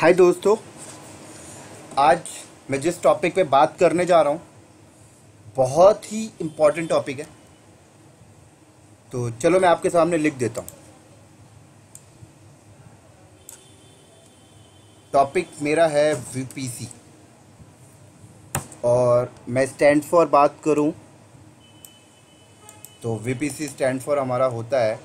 हाय दोस्तों, आज मैं जिस टॉपिक पे बात करने जा रहा हूँ बहुत ही इम्पोर्टेंट टॉपिक है। तो चलो मैं आपके सामने लिख देता हूँ। टॉपिक मेरा है वीपीसी और मैं स्टैंड फॉर बात करूँ तो वीपीसी स्टैंड फॉर हमारा होता है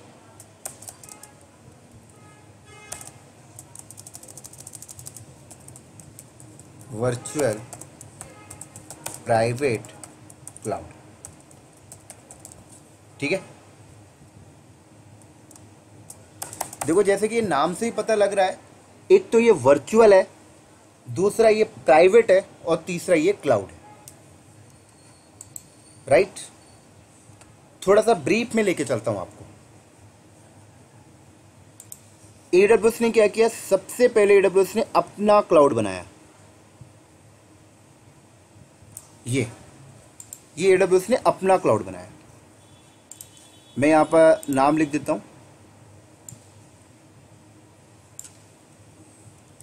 वर्चुअल प्राइवेट क्लाउड। ठीक है, देखो जैसे कि ये नाम से ही पता लग रहा है, एक तो ये वर्चुअल है, दूसरा ये प्राइवेट है और तीसरा ये क्लाउड है। राइट, थोड़ा सा ब्रीफ में लेके चलता हूं आपको। AWS ने क्या किया, सबसे पहले AWS ने अपना क्लाउड बनाया। ये AWS ने अपना क्लाउड बनाया। मैं यहां पर नाम लिख देता हूं,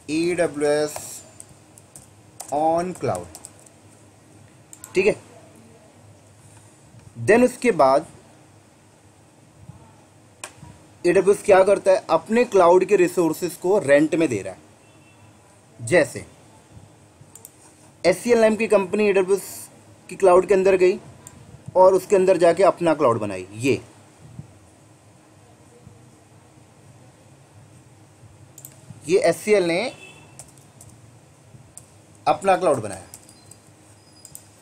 AWS ऑन क्लाउड। ठीक है, देन उसके बाद AWS क्या करता है, अपने क्लाउड के रिसोर्सेज को रेंट में दे रहा है। जैसे HCL नाम की कंपनी AWS की क्लाउड के अंदर गई और उसके अंदर जाके अपना क्लाउड बनाई। ये HCL ने अपना क्लाउड बनाया।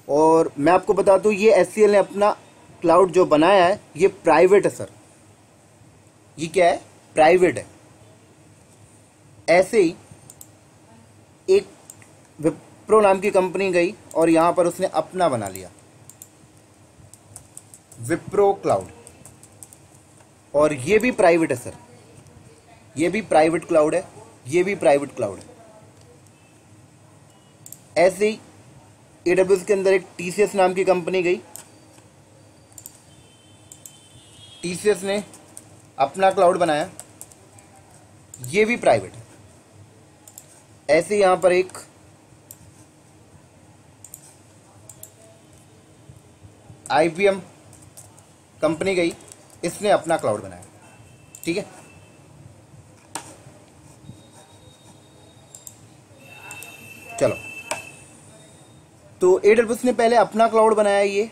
और मैं आपको बता दूं, ये HCL ने अपना क्लाउड जो बनाया है ये प्राइवेट है सर। ये क्या है, प्राइवेट है। ऐसे ही एक विप्रो नाम की कंपनी गई और यहां पर उसने अपना बना लिया, विप्रो क्लाउड। और ये भी प्राइवेट है सर, ये भी प्राइवेट क्लाउड है, ये भी प्राइवेट क्लाउड है। ऐसे ही AWS के अंदर एक TCS नाम की कंपनी गई, TCS ने अपना क्लाउड बनाया, ये भी प्राइवेट है। ऐसे यहां पर एक IBM कंपनी गई, इसने अपना क्लाउड बनाया। ठीक है, चलो तो AWS ने पहले अपना क्लाउड बनाया, ये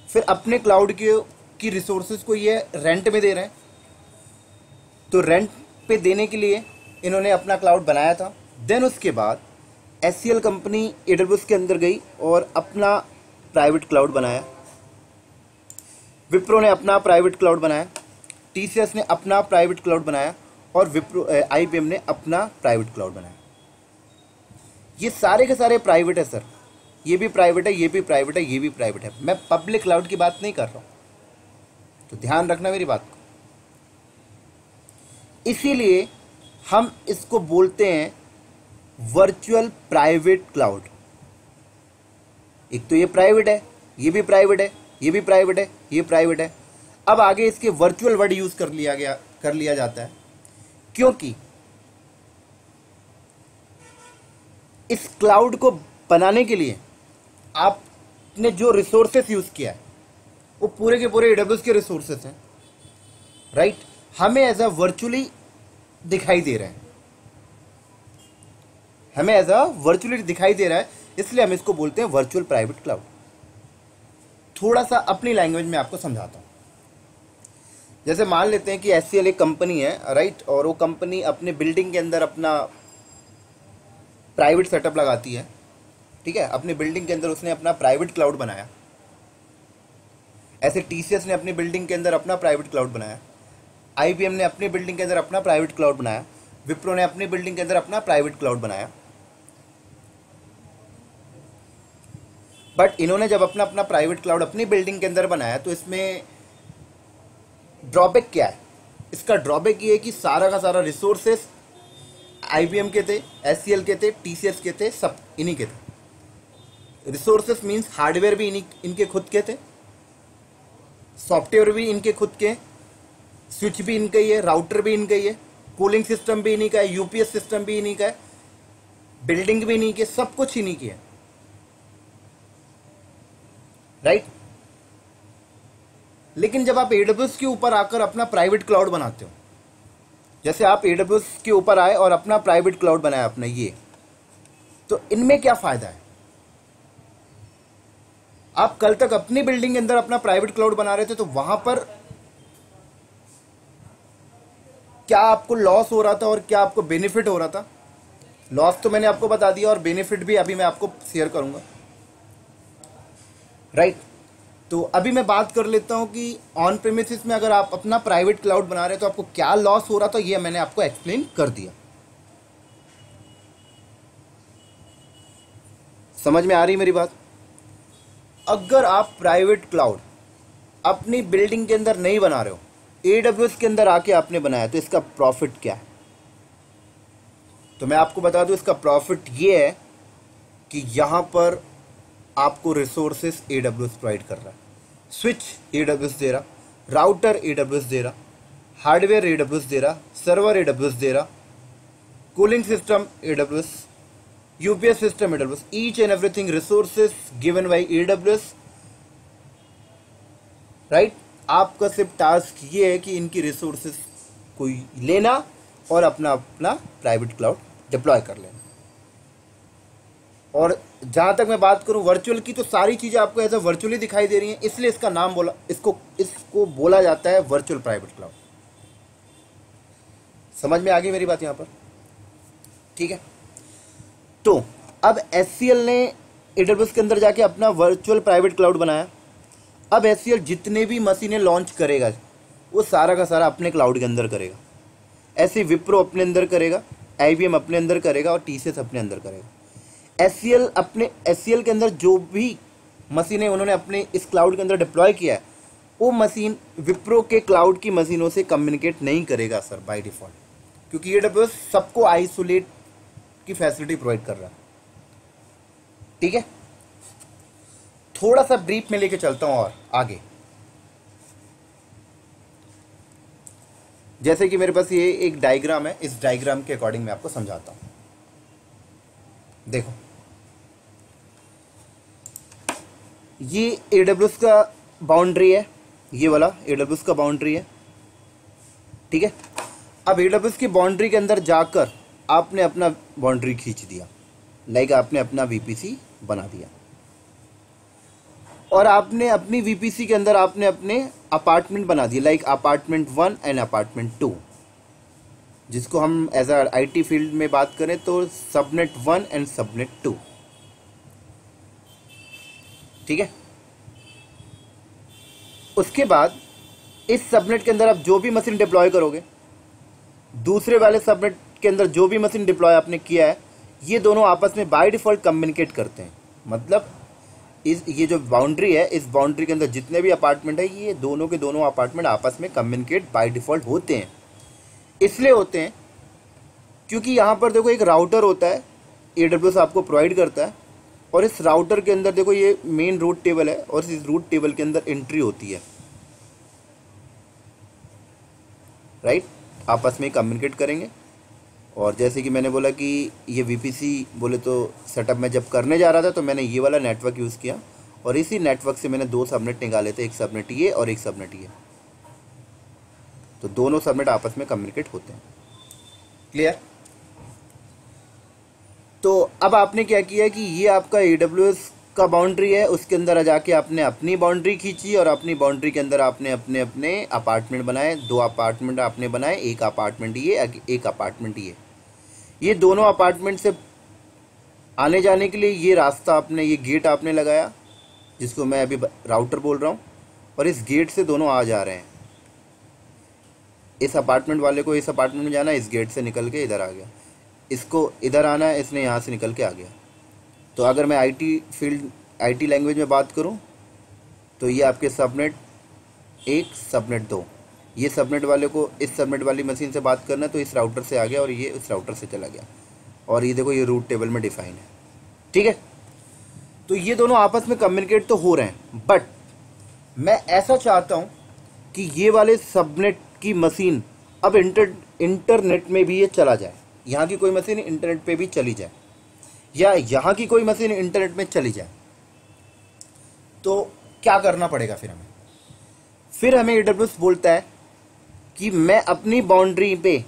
फिर अपने क्लाउड की रिसोर्सेज को ये रेंट में दे रहे हैं। तो रेंट पे देने के लिए इन्होंने अपना क्लाउड बनाया था। देन उसके बाद HCL कंपनी AWS के अंदर गई और अपना प्राइवेट क्लाउड बनाया। विप्रो ने अपना प्राइवेट क्लाउड बनाया, TCS ने अपना प्राइवेट क्लाउड बनाया और IBM ने अपना प्राइवेट क्लाउड बनाया। ये सारे के सारे प्राइवेट है सर, ये भी प्राइवेट है, ये भी प्राइवेट है, ये भी प्राइवेट है। मैं पब्लिक क्लाउड की बात नहीं कर रहा हूं, तो ध्यान रखना मेरी बात को। इसीलिए हम इसको बोलते हैं वर्चुअल प्राइवेट क्लाउड। एक तो ये प्राइवेट है, ये भी प्राइवेट है, ये भी प्राइवेट है, ये प्राइवेट है। अब आगे इसके वर्चुअल वर्ड यूज कर लिया जाता है, क्योंकि इस क्लाउड को बनाने के लिए आपने जो रिसोर्सेस यूज किया है वो पूरे के पूरे AWS के रिसोर्सेस हैं। राइट, हमें एज अ वर्चुअली दिखाई दे रहा है, हमें एज अ वर्चुअली दिखाई दे रहा है, इसलिए हम इसको बोलते हैं वर्चुअल प्राइवेट क्लाउड। थोड़ा सा अपनी लैंग्वेज में आपको समझाता हूं। जैसे मान लेते हैं कि HCL एक कंपनी है, राइट, और वो कंपनी अपने बिल्डिंग के अंदर अपना प्राइवेट सेटअप लगाती है। ठीक है, अपनी बिल्डिंग के अंदर उसने अपना प्राइवेट क्लाउड बनाया। ऐसे TCS ने अपनी बिल्डिंग के अंदर अपना प्राइवेट क्लाउड बनाया, IBM ने अपनी बिल्डिंग के अंदर अपना प्राइवेट क्लाउड बनाया, विप्रो ने अपनी बिल्डिंग के अंदर अपना प्राइवेट क्लाउड बनाया। बट इन्होंने जब अपना अपना प्राइवेट क्लाउड अपनी बिल्डिंग के अंदर बनाया तो इसमें ड्रॉबैक क्या है? इसका ड्रॉबैक ये है कि सारा का सारा रिसोर्सेस IBM के थे, HCL के थे, TCS के थे, सब इन्हीं के थे। रिसोर्सेस मीन्स हार्डवेयर भी इनके खुद के थे, सॉफ्टवेयर भी इनके खुद के, स्विच भी इनका ही है, राउटर भी इनका ही है, कूलिंग सिस्टम भी इन्हीं का है, UPS सिस्टम भी इन्हीं का है, बिल्डिंग भी नहीं की, सब कुछ ही नहीं किया, राइट। लेकिन जब आप एडब्ल्यूएस के ऊपर आकर अपना प्राइवेट क्लाउड बनाते हो, जैसे आप एडब्ल्यूएस के ऊपर आए और अपना प्राइवेट क्लाउड बनाया अपना ये, तो इनमें क्या फायदा है? आप कल तक अपनी बिल्डिंग के अंदर अपना प्राइवेट क्लाउड बना रहे थे, तो वहां पर क्या आपको लॉस हो रहा था और क्या आपको बेनिफिट हो रहा था? लॉस तो मैंने आपको बता दिया और बेनिफिट भी अभी मैं आपको शेयर करूंगा, राइट। तो अभी मैं बात कर लेता हूं कि ऑन प्रेमिसेस में अगर आप अपना प्राइवेट क्लाउड बना रहे हैं तो आपको क्या लॉस हो रहा था, ये मैंने आपको एक्सप्लेन कर दिया। समझ में आ रही मेरी बात? अगर आप प्राइवेट क्लाउड अपनी बिल्डिंग के अंदर नहीं बना रहे हो, एडब्ल्यूएस के अंदर आके आपने बनाया, तो इसका प्रॉफिट क्या है? तो मैं आपको बता दूं, इसका प्रॉफिट ये है कि यहां पर आपको रिसोर्सेस एडब्ल्यूएस प्रोवाइड कर रहा है। स्विच एडब्ल्यूएस दे रहा, राउटर एडब्ल्यूएस दे रहा, हार्डवेयर एडब्ल्यूएस दे रहा, सर्वर एडब्ल्यूएस दे रहा, cooling system AWS, UPS system AWS, each and everything resources given by AWS, right. आपका सिर्फ टास्क ये है कि इनकी रिसोर्सेस को लेना और अपना अपना प्राइवेट क्लाउड डिप्लॉय कर लेना। और जहां तक मैं बात करूं वर्चुअल की, तो सारी चीजें आपको ऐसा वर्चुअली दिखाई दे रही हैं, इसलिए इसका नाम बोला, इसको बोला जाता है वर्चुअल प्राइवेट क्लाउड। समझ में आ गई मेरी बात यहां पर? ठीक है। तो अब एचसीएल ने एडब्ल्यूएस के अंदर जाके अपना वर्चुअल प्राइवेट क्लाउड बनाया। अब एचसीएल जितने भी मशीनें लॉन्च करेगा वो सारा का सारा अपने क्लाउड के अंदर करेगा। ऐसे विप्रो अपने अंदर करेगा, आईबीएम अपने अंदर करेगा और टीसीएस अपने अंदर करेगा। एचसीएल के अंदर जो भी मशीनें उन्होंने अपने इस क्लाउड के अंदर डिप्लॉय किया है, वो मशीन विप्रो के क्लाउड की मशीनों से कम्युनिकेट नहीं करेगा सर बाय डिफॉल्ट, क्योंकि एडब्ल्यूएस सबको आइसोलेट की फैसिलिटी प्रोवाइड कर रहा है। ठीक है, थोड़ा सा ब्रीफ में लेके चलता हूं और आगे। जैसे कि मेरे पास ये एक डायग्राम है, इस डायग्राम के अकॉर्डिंग मैं आपको समझाता हूं। देखो, ये एडब्ल्यूएस का बाउंड्री है, ये वाला एडब्ल्यूएस का बाउंड्री है। ठीक है, अब एडब्ल्यूएस की बाउंड्री के अंदर जाकर आपने अपना बाउंड्री खींच दिया, लाइक आपने अपना वीपीसी बना दिया, और आपने अपनी वीपीसी के अंदर आपने अपने अपार्टमेंट बना दिए, लाइक अपार्टमेंट 1 एंड अपार्टमेंट 2, जिसको हम एज अ आईटी फील्ड में बात करें तो सबनेट 1 एंड सबनेट 2। ठीक है, उसके बाद इस सबनेट के अंदर आप जो भी मशीन डिप्लॉय करोगे, दूसरे वाले सबनेट के अंदर जो भी मशीन डिप्लॉय आपने किया है, ये दोनों आपस में बाय डिफॉल्ट कम्युनिकेट करते हैं। मतलब ये जो बाउंड्री है, इस बाउंड्री के अंदर जितने भी अपार्टमेंट है, ये दोनों के दोनों अपार्टमेंट आपस में कम्युनिकेट बाय डिफॉल्ट होते हैं। इसलिए होते हैं क्योंकि यहाँ पर देखो एक राउटर होता है, एडब्ल्यूएस आपको प्रोवाइड करता है, और इस राउटर के अंदर देखो ये मेन रूट टेबल है, और इस रूट टेबल के अंदर एंट्री होती है, राइट। आपस में कम्युनिकेट करेंगे। और जैसे कि मैंने बोला कि ये वीपीसी बोले तो सेटअप में जब करने जा रहा था तो मैंने ये वाला नेटवर्क यूज़ किया, और इसी नेटवर्क से मैंने 2 सबनेट निकाले थे, एक सबनेट ये और एक सबनेट ये। तो दोनों सबनेट आपस में कम्युनिकेट होते हैं। क्लियर? तो अब आपने क्या किया कि ये आपका एडब्ल्यूएस का बाउंड्री है, उसके अंदर जाके आपने अपनी बाउंड्री खींची, और अपनी बाउंड्री के अंदर आपने अपने अपने अपार्टमेंट बनाए। 2 अपार्टमेंट आपने बनाए, एक अपार्टमेंट ये, एक अपार्टमेंट ये दोनों अपार्टमेंट से आने जाने के लिए ये रास्ता आपने, ये गेट आपने लगाया, जिसको मैं अभी राउटर बोल रहा हूँ, और इस गेट से दोनों आ जा रहे हैं। इस अपार्टमेंट वाले को इस अपार्टमेंट में जाना है, इस गेट से निकल के इधर आ गया, इसको इधर आना है, इसने यहाँ से निकल के आ गया। तो अगर मैं आईटी फील्ड, आईटी लैंग्वेज में बात करूँ तो ये आपके सबनेट 1 सबनेट 2, ये सबनेट वाले को इस सबनेट वाली मशीन से बात करना है, तो इस राउटर से आ गया और ये उस राउटर से चला गया, और ये देखो ये रूट टेबल में डिफाइन है। ठीक है, तो ये दोनों आपस में कम्युनिकेट तो हो रहे हैं, बट मैं ऐसा चाहता हूँ कि ये वाले सबनेट की मशीन अब इंटरनेट में भी ये चला जाए, यहाँ की कोई मशीन इंटरनेट पे भी चली जाए। या यहाँ की कोई मशीन इंटरनेट में चली जाए, तो क्या करना पड़ेगा फिर हमें? फिर हमें AWS बोलता है कि मैं अपनी बाउंड्री पे,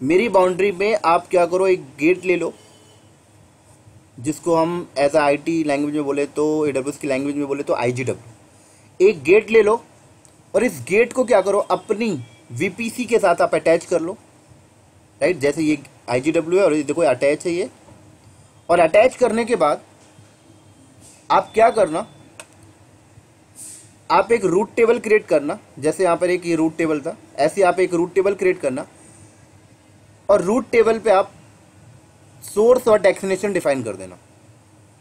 मेरी बाउंड्री में आप क्या करो, एक गेट ले लो, जिसको हम एज IT लैंग्वेज में बोले तो, AWS की लैंग्वेज में बोले तो IGW। एक गेट ले लो और इस गेट को क्या करो, अपनी VPC के साथ आप अटैच कर लो, राइट। जैसे ये IGW है और ये देखो अटैच है ये। और अटैच करने के बाद आप क्या करना, आप एक रूट टेबल क्रिएट करना, जैसे यहाँ पर एक ये रूट टेबल था, ऐसे आप एक रूट टेबल क्रिएट करना और रूट टेबल पे आप सोर्स और डेस्टिनेशन डिफाइन कर देना।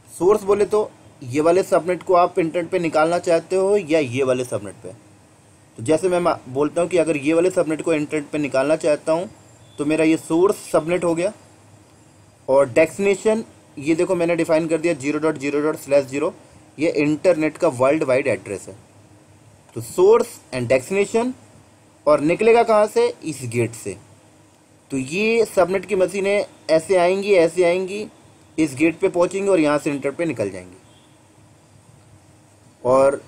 सोर्स बोले तो ये वाले सबनेट को आप इंटरनेट पे निकालना चाहते हो या ये वाले सबनेट पे। तो जैसे मैं बोलता हूँ कि अगर ये वाले सबनेट को इंटरनेट पे निकालना चाहता हूँ तो मेरा ये सोर्स सबनेट हो गया, और डेस्टिनेशन ये देखो मैंने डिफाइन कर दिया 0.0./0। ये इंटरनेट का वर्ल्ड वाइड एड्रेस है। तो सोर्स एंड डेस्टिनेशन, और निकलेगा कहाँ से, इस गेट से। तो ये सबनेट की मशीनें ऐसे आएंगी, इस गेट पे पहुंचेंगी और यहाँ से इंटरनेट पे निकल जाएंगी। और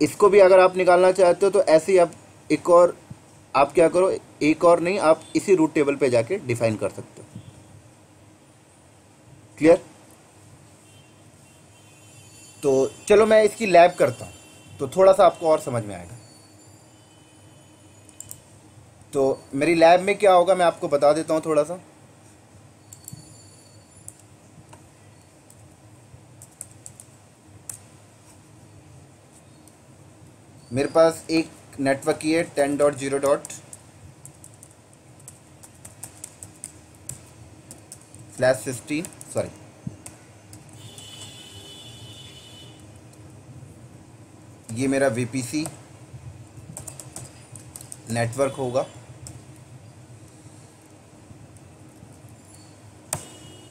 इसको भी अगर आप निकालना चाहते हो तो ऐसे ही आप एक और, आप क्या करो, एक और नहीं, आप इसी रूट टेबल पे जाके डिफाइन कर सकते हो। क्लियर? तो चलो मैं इसकी लैब करता हूँ तो थोड़ा सा आपको और समझ में आएगा। तो मेरी लैब में क्या होगा मैं आपको बता देता हूँ थोड़ा सा। मेरे पास एक नेटवर्क की है 10.0/16, सॉरी, ये मेरा VPC नेटवर्क होगा,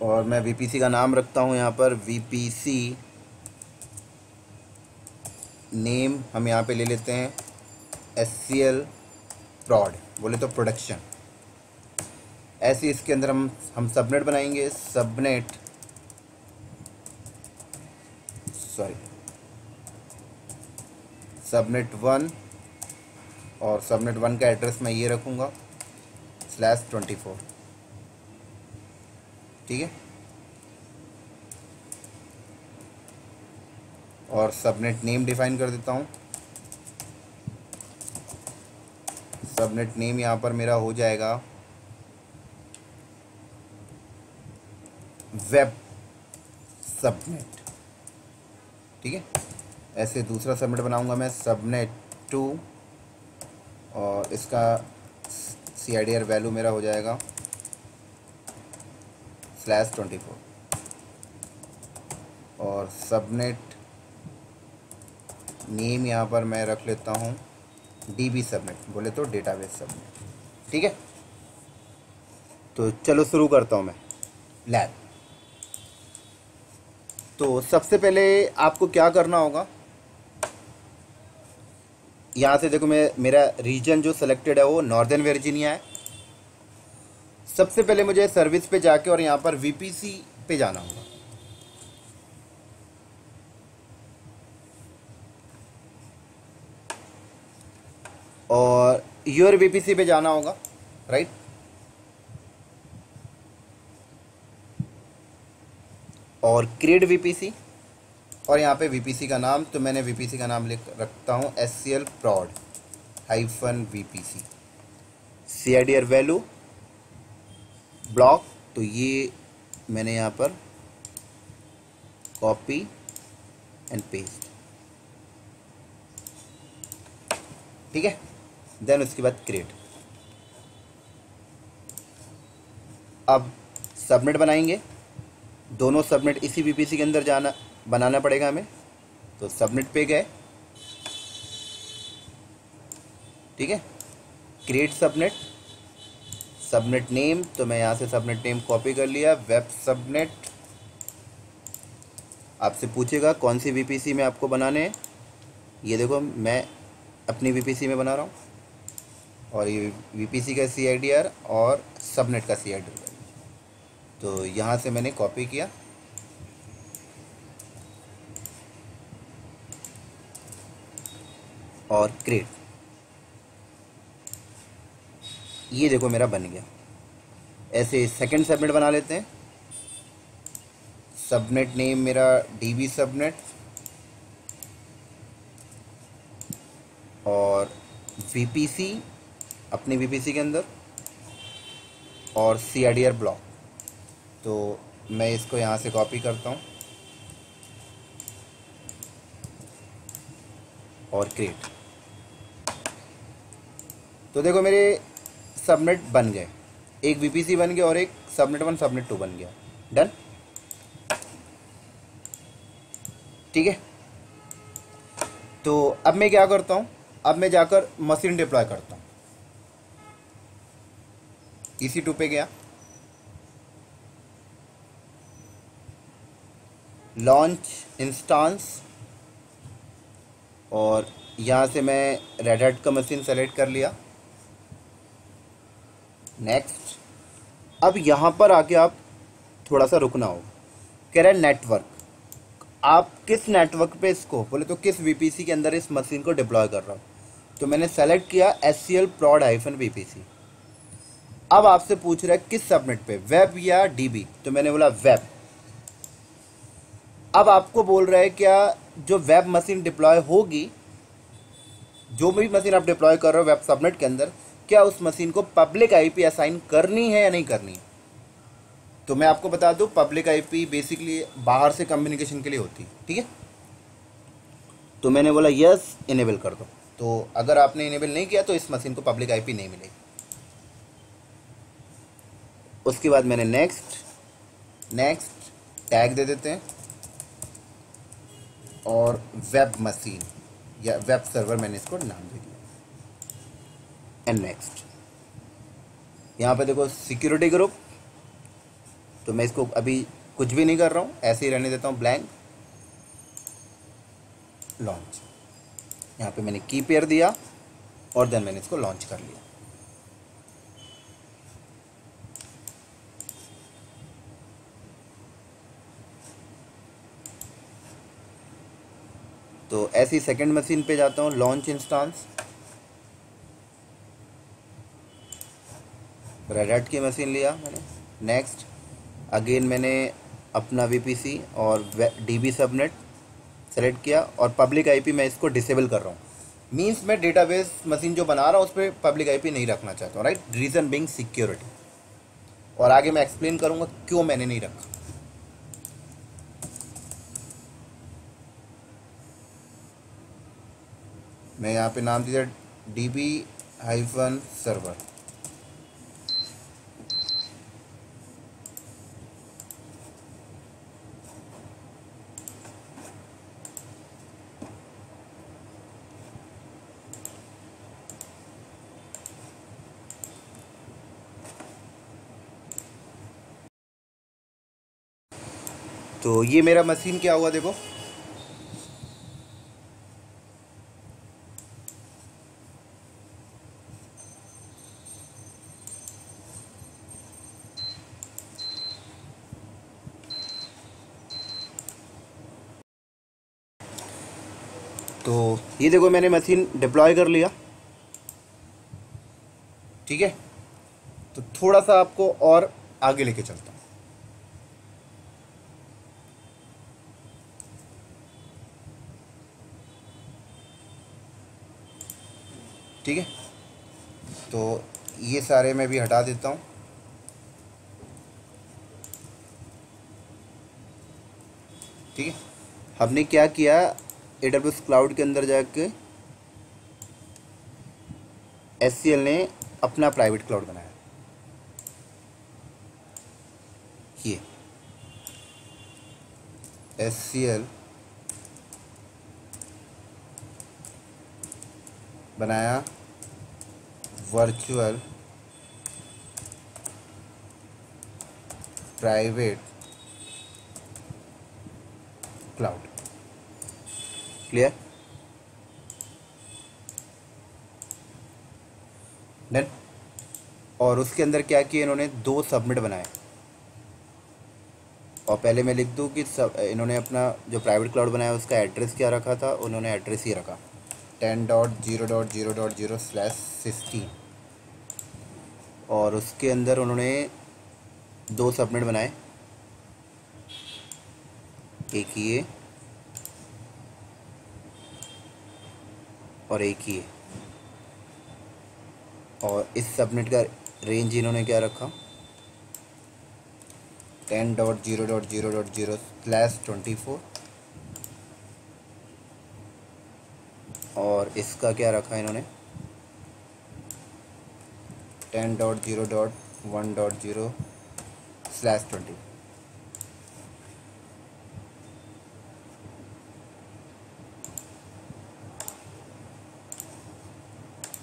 और मैं VPC का नाम रखता हूँ यहाँ पर VPC नेम हम यहाँ पे ले लेते हैं SCL prod, बोले तो प्रोडक्शन। ऐसे इसके अंदर हम सबनेट बनाएंगे, सबनेट सबनेट 1, और सबनेट 1 का एड्रेस मैं ये रखूँगा /24, ठीक है। और सबनेट नेम डिफाइन कर देता हूँ। सबनेट नेम यहाँ पर मेरा हो जाएगा वेब सबनेट, ठीक है। ऐसे दूसरा सबनेट बनाऊंगा मैं सबनेट 2, और इसका CIDR वैल्यू मेरा हो जाएगा /24, और सबनेट नेम यहाँ पर मैं रख लेता हूँ DB सबनेट, बोले तो डेटाबेस सबनेट, ठीक है। तो चलो शुरू करता हूँ मैं लैब। तो सबसे पहले आपको क्या करना होगा, यहाँ से देखो मेरा रीजन जो सिलेक्टेड है वो नॉर्दर्न वर्जीनिया है। सबसे पहले मुझे सर्विस पे जाके और यहाँ पर VPC पे जाना होगा। और योर VPC पे जाना होगा, राइट। और क्रिएट VPC, और यहाँ पे VPC का नाम, तो मैंने VPC का नाम लिख रखता हूँ SCL prod -VPC। CIDR value block, तो ये मैंने यहाँ पर कॉपी एंड पेस्ट, ठीक है। देन उसके बाद क्रिएट। अब सबनेट बनाएंगे, दोनों सबनेट इसी VPC के अंदर बनाना पड़ेगा हमें। तो सबनेट पे गए, ठीक है, क्रिएट सबनेट, सबनेट नेम, तो मैं यहाँ से सबनेट नेम कॉपी कर लिया, वेब सबनेट। आपसे पूछेगा कौन सी VPC में आपको बनाने हैं, ये देखो मैं अपनी VPC में बना रहा हूँ, और ये VPC का CIDR और सबनेट का CIDR। तो यहाँ से मैंने कॉपी किया और क्रिएट, ये देखो मेरा बन गया। ऐसे सेकंड सबनेट बना लेते हैं। सबनेट नेम मेरा डीबी सबनेट और वीपीसी अपने वीपीसी के अंदर और सीआईडीआर ब्लॉक। तो मैं इसको यहाँ से कॉपी करता हूँ और क्रिएट। तो देखो मेरे सबनेट बन गए, एक वीपीसी बन गया और एक सबनेट 1 सबनेट 2 बन गया। डन, ठीक है। तो अब मैं क्या करता हूँ, अब मैं जाकर मशीन डिप्लॉय करता हूँ। EC2 पे गया, लॉन्च इंस्टांस और यहाँ से मैं रेड हैट का मशीन सेलेक्ट कर लिया। नेक्स्ट, अब यहाँ पर आके आप थोड़ा सा रुकना होगा। कह रहा है नेटवर्क, आप किस नेटवर्क पे इसको बोले तो किस वीपीसी के अंदर इस मशीन को डिप्लॉय कर रहा हूँ। तो मैंने सेलेक्ट किया SCL prod -VPC। अब आपसे पूछ रहा है किस सबनेट पे, वेब या डीबी, तो मैंने बोला वेब। अब आपको बोल रहा है क्या जो वेब मशीन डिप्लॉय होगी, जो भी मशीन आप डिप्लॉय कर रहे हो वेब सबनेट के अंदर, क्या उस मशीन को पब्लिक आईपी असाइन करनी है या नहीं करनी है। तो मैं आपको बता दूं, पब्लिक आईपी बेसिकली बाहर से कम्युनिकेशन के लिए होती है, ठीक है। तो मैंने बोला यस, इनेबल कर दो। तो अगर आपने इनेबल नहीं किया तो इस मशीन को पब्लिक आईपी नहीं मिलेगी। उसके बाद मैंने नेक्स्ट टैग दे देते हैं और वेब मशीन या वेब सर्वर मैंने इसको नाम दे दिया एंड नेक्स्ट। यहाँ पे देखो सिक्योरिटी ग्रुप, तो मैं इसको अभी कुछ भी नहीं कर रहा हूँ, ऐसे ही रहने देता हूँ ब्लैंक। लॉन्च, यहाँ पे मैंने की पेयर दिया और देन मैंने इसको लॉन्च कर लिया। तो ऐसी सेकंड मशीन पे जाता हूँ, लॉन्च इंस्टांस, रेड हैट की मशीन लिया मैंने। नेक्स्ट, अगेन मैंने अपना वीपीसी और डीबी सबनेट सेलेक्ट किया और पब्लिक आईपी मैं इसको डिसेबल कर रहा हूँ। मींस मैं डेटाबेस मशीन जो बना रहा हूँ उस पर पब्लिक आईपी नहीं रखना चाहता हूँ, राइट। रीज़न बिंग सिक्योरिटी, और आगे मैं एक्सप्लेन करूँगा क्यों मैंने नहीं रखा। मैं यहाँ पे नाम दिया DB-सर्वर। तो ये मेरा मशीन क्या हुआ देखो, तो ये देखो मैंने मशीन डिप्लॉय कर लिया, ठीक है। तो थोड़ा सा आपको और आगे लेके चलता हूँ। ठीक है, तो ये सारे मैं भी हटा देता हूँ। ठीक है, हमने क्या किया, AWS क्लाउड के अंदर जाके SCL ने अपना प्राइवेट क्लाउड बनाया। ये SCL बनाया virtual private cloud. Clear, done. और उसके अंदर क्या किया इन्होंने, 2 सबनेट बनाए, और पहले मैं लिख दूँ कि सब इन्होंने अपना जो प्राइवेट क्लाउड बनाया उसका एड्रेस क्या रखा था, उन्होंने एड्रेस ही रखा 10.0.0.0/16। और उसके अंदर उन्होंने 2 सबनेट बनाए, एक ये और एक ये। और इस सबनेट का रेंज इन्होंने क्या रखा 10.0.0.0/24। और इसका क्या रखा इन्होंने 10.0.1.0/20।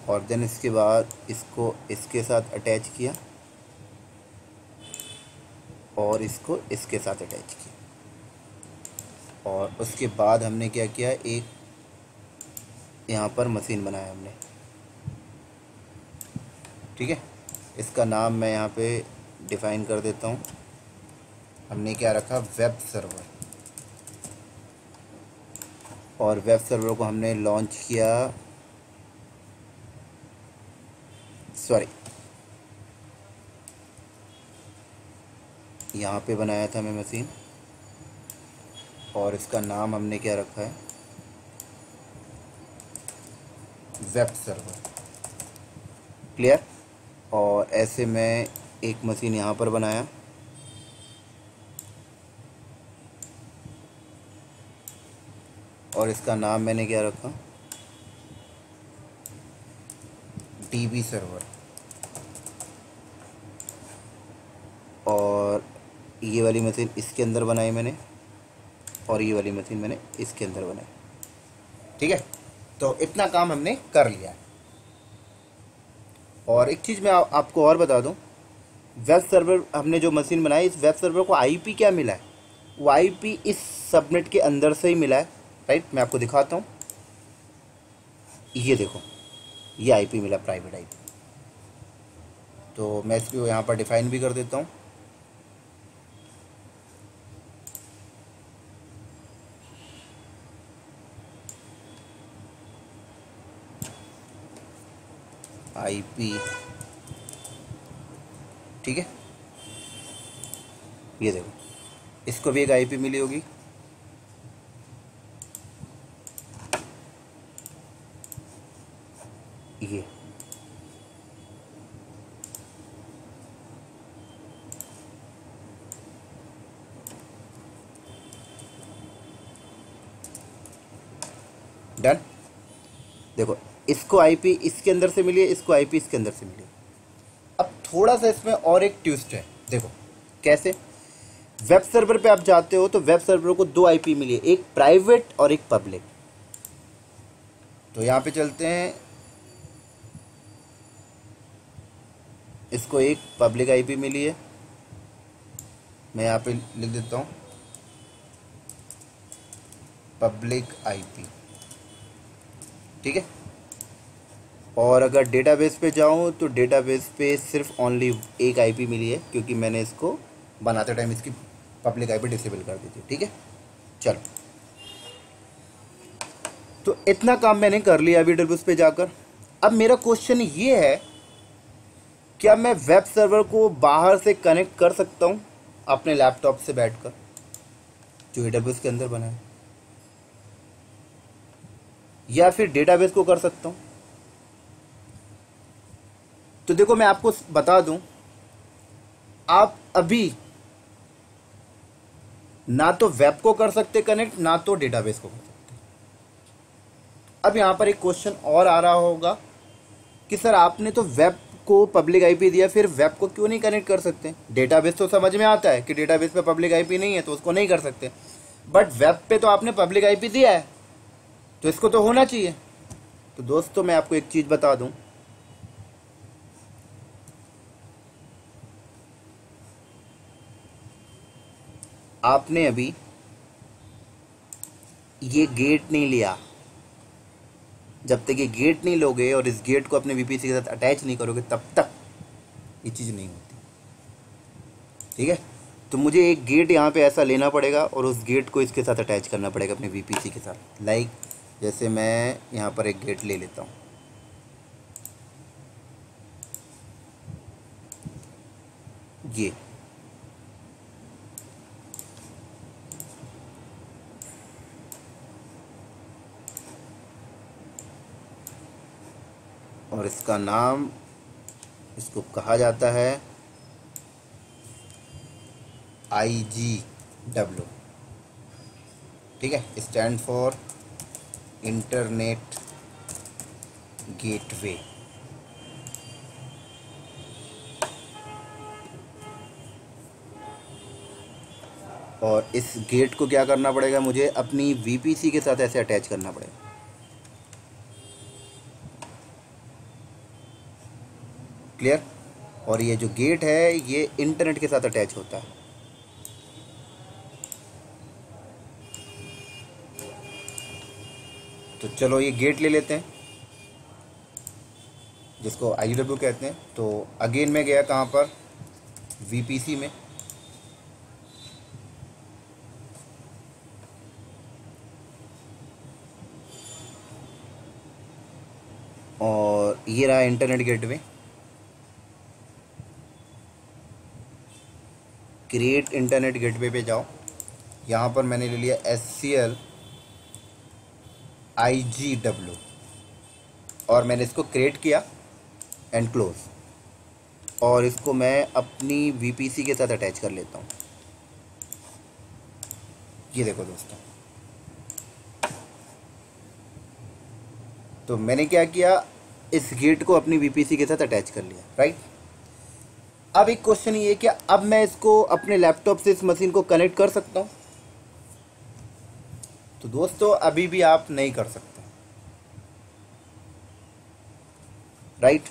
और देन इसके बाद इसको इसके साथ अटैच किया और इसको इसके साथ अटैच किया। और उसके बाद हमने क्या किया, एक यहाँ पर मशीन बनाया हमने, ठीक है। इसका नाम मैं यहाँ पे डिफ़ाइन कर देता हूँ। हमने क्या रखा, वेब सर्वर। और वेब सर्वर को हमने लॉन्च किया, सॉरी यहाँ पे बनाया था मैं मशीन, और इसका नाम हमने क्या रखा है वेब सर्वर। क्लियर। और ऐसे मैं एक मशीन यहाँ पर बनाया, और इसका नाम मैंने क्या रखा डीबी सर्वर। और ये वाली मशीन इसके अंदर बनाई मैंने, और ये वाली मशीन मैंने इसके अंदर बनाई, ठीक है। तो इतना काम हमने कर लिया है। और एक चीज़ मैं आपको और बता दूं, वेब सर्वर हमने जो मशीन बनाई, इस वेब सर्वर को आईपी क्या मिला है, वो आईपी इस सबनेट के अंदर से ही मिला है, राइट। मैं आपको दिखाता हूँ, ये देखो, ये आईपी मिला, प्राइवेट आईपी। तो मैं इसको यहाँ पर डिफाइन भी कर देता हूँ। आईपी, ठीक है। ये देखो, इसको भी एक आईपी मिली होगी, ये डन। देखो, इसको आईपी इसके अंदर से मिली है, इसको आईपी इसके अंदर से मिली है। अब थोड़ा सा इसमें और एक ट्विस्ट है, देखो कैसे। वेब सर्वर पे आप जाते हो तो वेब सर्वर को 2 आईपी मिली है, एक प्राइवेट और एक पब्लिक। तो यहाँ पे चलते हैं, इसको एक पब्लिक आईपी मिली है, मैं यहाँ पे लिख देता हूँ पब्लिक आईपी, ठीक है। और अगर डेटाबेस पे जाऊँ तो डेटाबेस पे सिर्फ ओनली एक आईपी मिली है, क्योंकि मैंने इसको बनाते टाइम इसकी पब्लिक आईपी डिसेबल कर दी थी, ठीक है। चलो, तो इतना काम मैंने कर लिया अभी डेटाबेस पे जाकर। अब मेरा क्वेश्चन ये है, क्या मैं वेब सर्वर को बाहर से कनेक्ट कर सकता हूँ अपने लैपटॉप से बैठकर, जो डेटाबेस के अंदर बना है, या फिर डेटाबेस को कर सकता हूँ? तो देखो, मैं आपको बता दूं, आप अभी ना तो वेब को कर सकते कनेक्ट, ना तो डेटाबेस को कर सकते। अब यहां पर एक क्वेश्चन और आ रहा होगा कि सर आपने तो वेब को पब्लिक आईपी दिया, फिर वेब को क्यों नहीं कनेक्ट कर सकते? डेटाबेस तो समझ में आता है कि डेटाबेस पे पब्लिक आईपी नहीं है तो उसको नहीं कर सकते, बट वेब पे तो आपने पब्लिक आईपी दिया है, तो इसको तो होना चाहिए। तो दोस्तों, मैं आपको एक चीज बता दूं, आपने अभी ये गेट नहीं लिया, जब तक ये गेट नहीं लोगे और इस गेट को अपने वीपीसी के साथ अटैच नहीं करोगे, तब तक ये चीज़ नहीं होती, ठीक है। तो मुझे एक गेट यहाँ पे ऐसा लेना पड़ेगा और उस गेट को इसके साथ अटैच करना पड़ेगा अपने वीपीसी के साथ। लाइक जैसे मैं यहाँ पर एक गेट ले लेता हूँ, ये और इसका नाम, इसको कहा जाता है IGW, ठीक है, स्टैंड फॉर इंटरनेट गेटवे। और इस गेट को क्या करना पड़ेगा, मुझे अपनी वीपीसी के साथ ऐसे अटैच करना पड़ेगा। क्लियर? और ये जो गेट है ये इंटरनेट के साथ अटैच होता है। तो चलो ये गेट ले लेते हैं जिसको IGW कहते हैं। तो अगेन मैं गया कहाँ पर, वीपीसी में, और ये रहा internet gateway. Create internet gateway पे जाओ, यहाँ पर मैंने ले लिया SCL IGW और मैंने इसको क्रिएट किया एंड क्लोज, और इसको मैं अपनी वीपीसी के साथ अटैच कर लेता हूँ। ये देखो दोस्तों, तो मैंने क्या किया, इस गेट को अपनी वीपीसी के साथ अटैच कर लिया, राइट। अब एक क्वेश्चन ये कि अब मैं इसको अपने लैपटॉप से इस मशीन को कनेक्ट कर सकता हूँ? तो दोस्तों अभी भी आप नहीं कर सकते, राइट।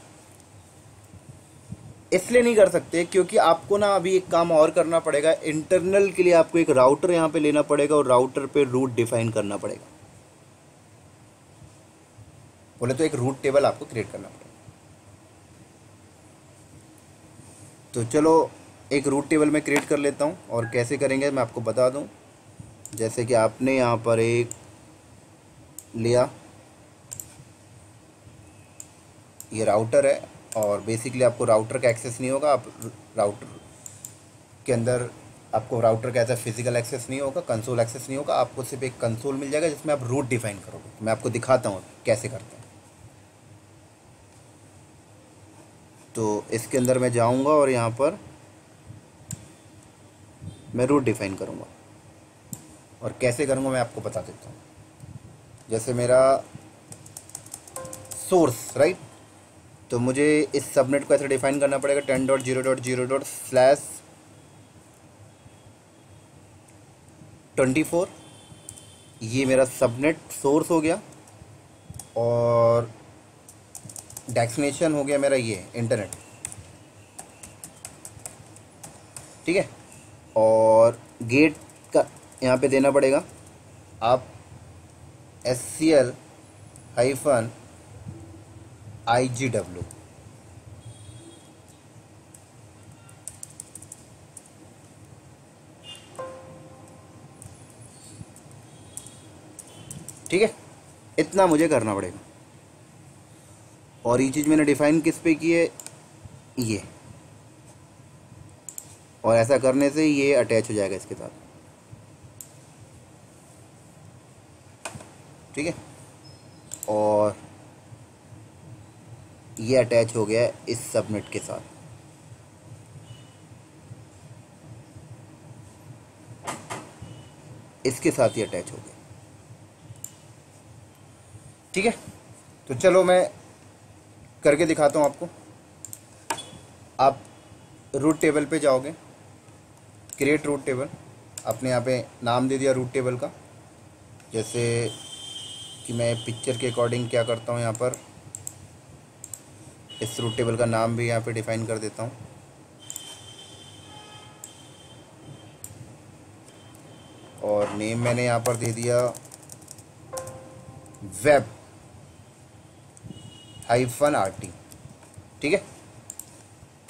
इसलिए नहीं कर सकते क्योंकि आपको ना अभी एक काम और करना पड़ेगा। इंटरनल के लिए आपको एक राउटर यहाँ पे लेना पड़ेगा और राउटर पे रूट डिफाइन करना पड़ेगा। बोले तो एक रूट टेबल आपको क्रिएट करना पड़ेगा। तो चलो एक रूट टेबल में क्रिएट कर लेता हूँ, और कैसे करेंगे मैं आपको बता दूँ। जैसे कि आपने यहाँ पर एक लिया, ये राउटर है, और बेसिकली आपको राउटर का एक्सेस नहीं होगा। आप राउटर के अंदर आपको राउटर का ऐसा फिजिकल एक्सेस नहीं होगा, कंसोल एक्सेस नहीं होगा। आपको सिर्फ एक कंसोल मिल जाएगा जिसमें आप रूट डिफाइन करोगे। मैं आपको दिखाता हूँ कैसे करते हैं। तो इसके अंदर मैं जाऊँगा और यहाँ पर मैं रूट डिफाइन करूँगा, और कैसे करूँगा मैं आपको बता देता हूँ। जैसे मेरा सोर्स, राइट, तो मुझे इस सबनेट को ऐसे डिफाइन करना पड़ेगा 10.0.0/24। ये मेरा सबनेट सोर्स हो गया, और डेस्टिनेशन हो गया मेरा ये इंटरनेट, ठीक है। और गेट का यहाँ पे देना पड़ेगा आप SCL -IGW, ठीक है। इतना मुझे करना पड़ेगा, और ये चीज़ मैंने डिफाइन किस पे की है, ये, और ऐसा करने से ये अटैच हो जाएगा इसके साथ, ठीक है। और ये अटैच हो गया इस सबनेट के साथ। इसके साथ ही अटैच हो गया, ठीक है। तो चलो मैं करके दिखाता हूँ आपको। आप रूट टेबल पे जाओगे, क्रिएट रूट टेबल, आपने यहाँ पे नाम दे दिया रूट टेबल का। जैसे कि मैं पिक्चर के अकॉर्डिंग क्या करता हूँ, यहाँ पर इस रूट टेबल का नाम भी यहाँ पे डिफाइन कर देता हूँ। और नेम मैंने यहाँ पर दे दिया वेब -RT, ठीक है।